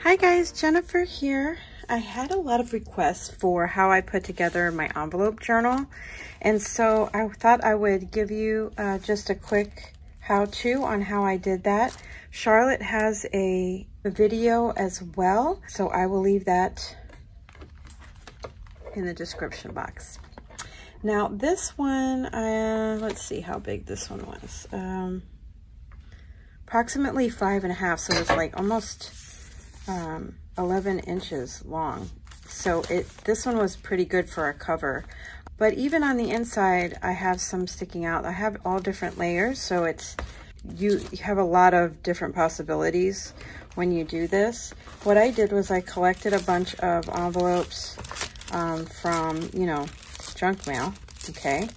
Hi guys, Jenifer here. I had a lot of requests for how I put together my envelope journal, and so I thought I would give you just a quick how-to on how I did that. Charlotte has a video as well, so I will leave that in the description box. Now this one, let's see how big this one was. Approximately 5.5, so it's like almost 11 inches long. So this one was pretty good for a cover. But even on the inside, I have some sticking out. I have all different layers, so you have a lot of different possibilities when you do this. What I did was I collected a bunch of envelopes from, junk mail, okay?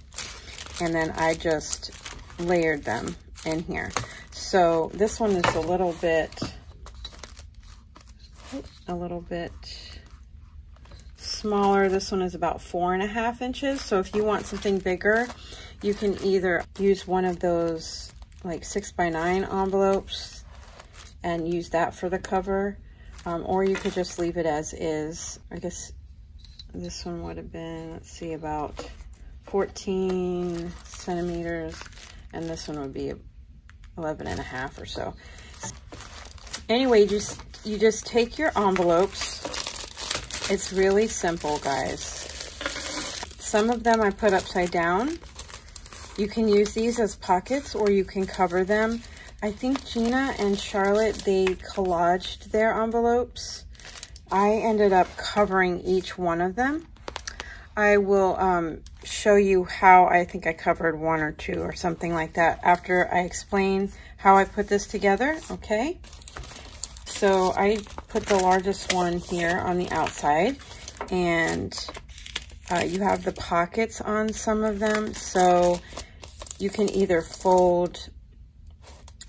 And then I just layered them in here. So this one is a little bit smaller. This one is about 4.5 inches. So if you want something bigger, you can either use one of those like 6x9 envelopes and use that for the cover, or you could just leave it as is. I guess this one would have been, let's see, about 14 centimeters, and this one would be 11.5 or so. Anyway, you just take your envelopes. It's really simple, guys. Some of them I put upside down. You can use these as pockets, or you can cover them. I think Gina and Charlotte, they collaged their envelopes. I ended up covering each one of them. I will show you how I think I covered one or two or something like that after I explain how I put this together, okay? So I put the largest one here on the outside, and you have the pockets on some of them, so you can either fold,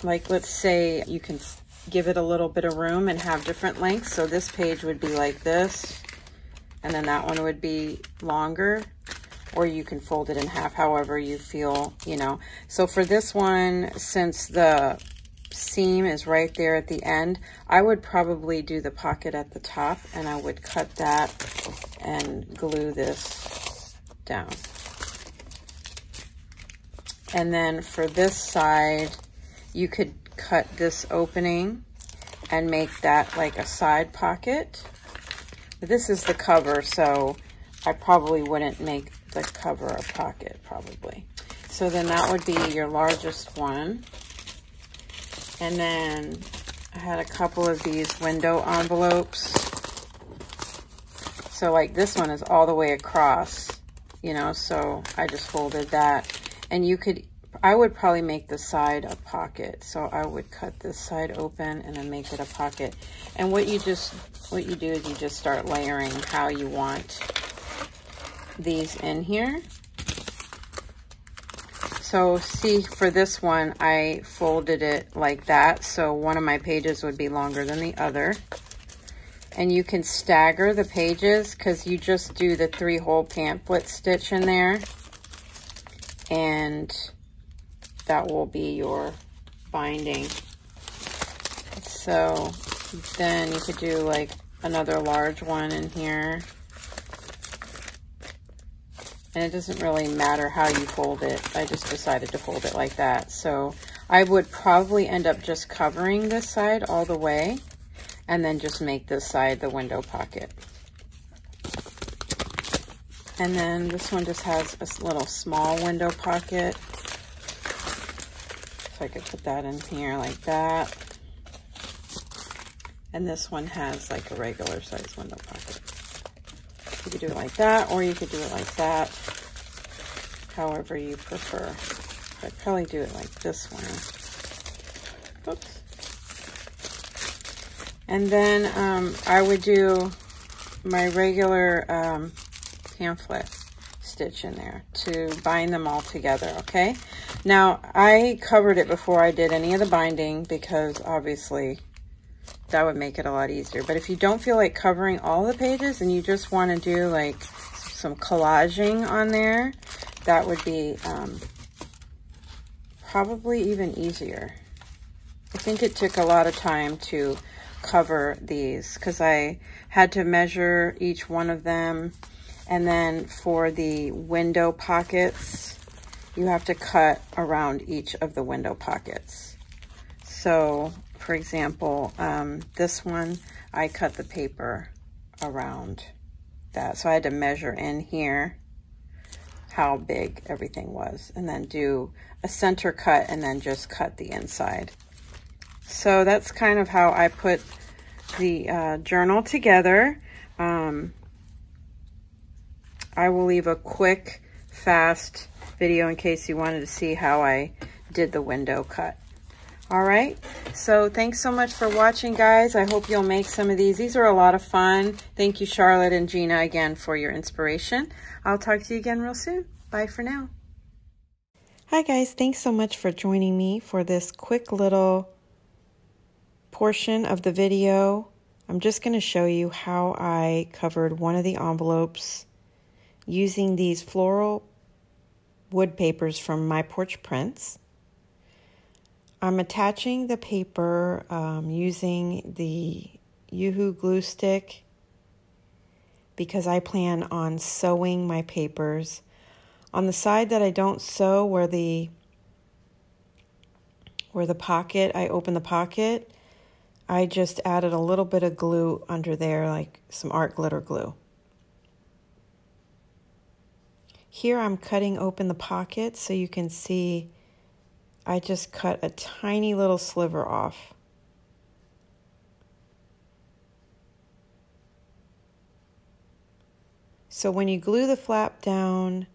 like let's say you can give it a little bit of room and have different lengths. So this page would be like this, and then that one would be longer, or you can fold it in half however you feel, So for this one, since the seam is right there at the end, I would probably do the pocket at the top, and I would cut that and glue this down. And then for this side, you could cut this opening and make that like a side pocket. But this is the cover, so I probably wouldn't make the cover a pocket, probably. So then that would be your largest one. And then I had a couple of these window envelopes. So like this one is all the way across, so I just folded that. And I would probably make the side a pocket. So I would cut this side open and then make it a pocket. And what you do is you just start layering how you want these in here. So see, for this one, I folded it like that. So one of my pages would be longer than the other. And you can stagger the pages because you just do the 3-hole pamphlet stitch in there. And that will be your binding. So then you could do like another large one in here. And it doesn't really matter how you fold it. I just decided to fold it like that. So I would probably end up just covering this side all the way, and then just make this side the window pocket. And then this one just has a little small window pocket. So I could put that in here like that. And this one has like a regular size window pocket. You could do it like that, or you could do it like that, however you prefer. I'd probably do it like this one. Oops. And then I would do my regular pamphlet stitch in there to bind them all together, okay? Now, I covered it before I did any of the binding because obviously that would make it a lot easier. But if you don't feel like covering all the pages and you just want to do like some collaging on there, that would be probably even easier. I think it took a lot of time to cover these because I had to measure each one of them. And then for the window pockets, you have to cut around each of the window pockets. So, for example, this one, I cut the paper around that. So I had to measure in here how big everything was, and then do a center cut and then just cut the inside. So that's kind of how I put the journal together. I will leave a quick, fast video in case you wanted to see how I did the window cut. All right, so thanks so much for watching, guys. I hope you'll make some of these. These are a lot of fun. Thank you, Charlotte and Gina, again, for your inspiration. I'll talk to you again real soon. Bye for now. Hi, guys. Thanks so much for joining me for this quick little portion of the video. I'm just going to show you how I covered one of the envelopes using these floral wood papers from My Porch Prints. I'm attaching the paper using the Yoohoo glue stick because I plan on sewing my papers. On the side that I don't sew, where the pocket, I open the pocket, I just added a little bit of glue under there, like some art glitter glue. Here I'm cutting open the pocket so you can see I just cut a tiny little sliver off. So when you glue the flap down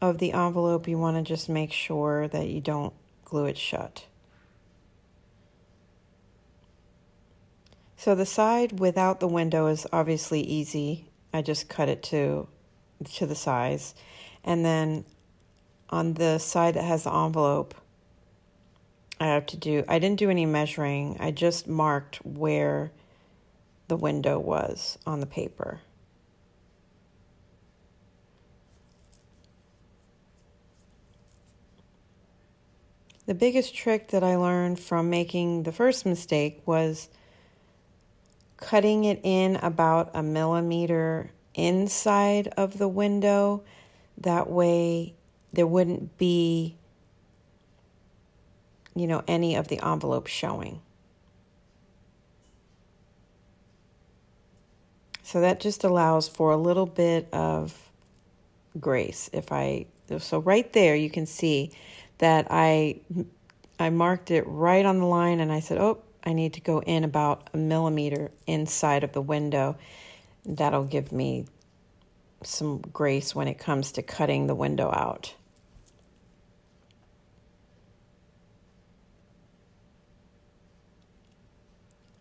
of the envelope, you want to just make sure that you don't glue it shut. So the side without the window is obviously easy. I just cut it to the size. And then on the side that has the envelope, I didn't do any measuring. I just marked where the window was on the paper. The biggest trick that I learned from making the first mistake was cutting it in about 1 millimeter inside of the window. That way there wouldn't be, you know, any of the envelope showing. So that just allows for a little bit of grace. So right there you can see that I marked it right on the line, and I said, oh, I need to go in about 1 millimeter inside of the window. That'll give me some grace when it comes to cutting the window out.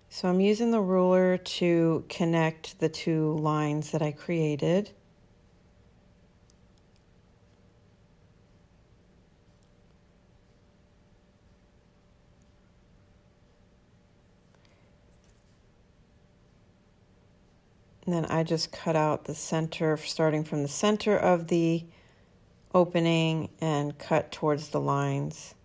So I'm using the ruler to connect the two lines that I created. And then I just cut out the center, starting from the center of the opening and cut towards the lines.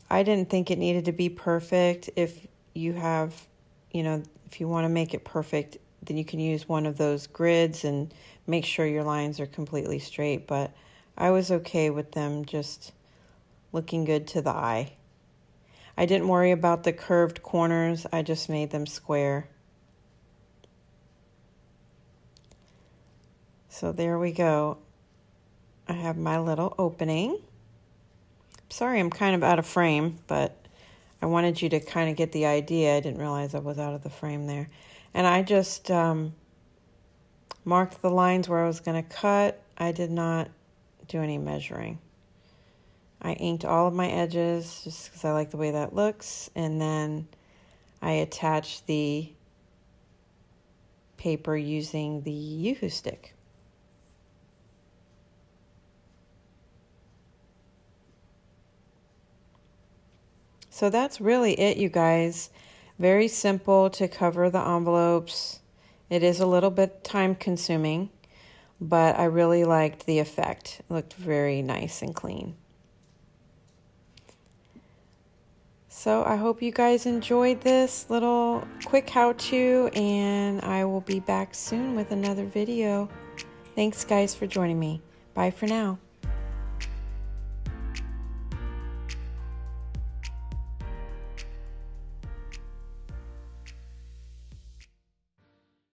I didn't think it needed to be perfect. If you have, if you want to make it perfect, then you can use one of those grids and make sure your lines are completely straight. But I was okay with them just looking good to the eye. I didn't worry about the curved corners. I just made them square. So there we go. I have my little opening. Sorry, I'm kind of out of frame, but I wanted you to kind of get the idea. I didn't realize I was out of the frame there. And I just marked the lines where I was going to cut. I did not do any measuring. I inked all of my edges just because I like the way that looks. And then I attached the paper using the Yoohoo stick. So that's really it, you guys. Very simple to cover the envelopes. It is a little bit time consuming, but I really liked the effect. It looked very nice and clean. So I hope you guys enjoyed this little quick how-to, and I will be back soon with another video. Thanks guys for joining me. Bye for now.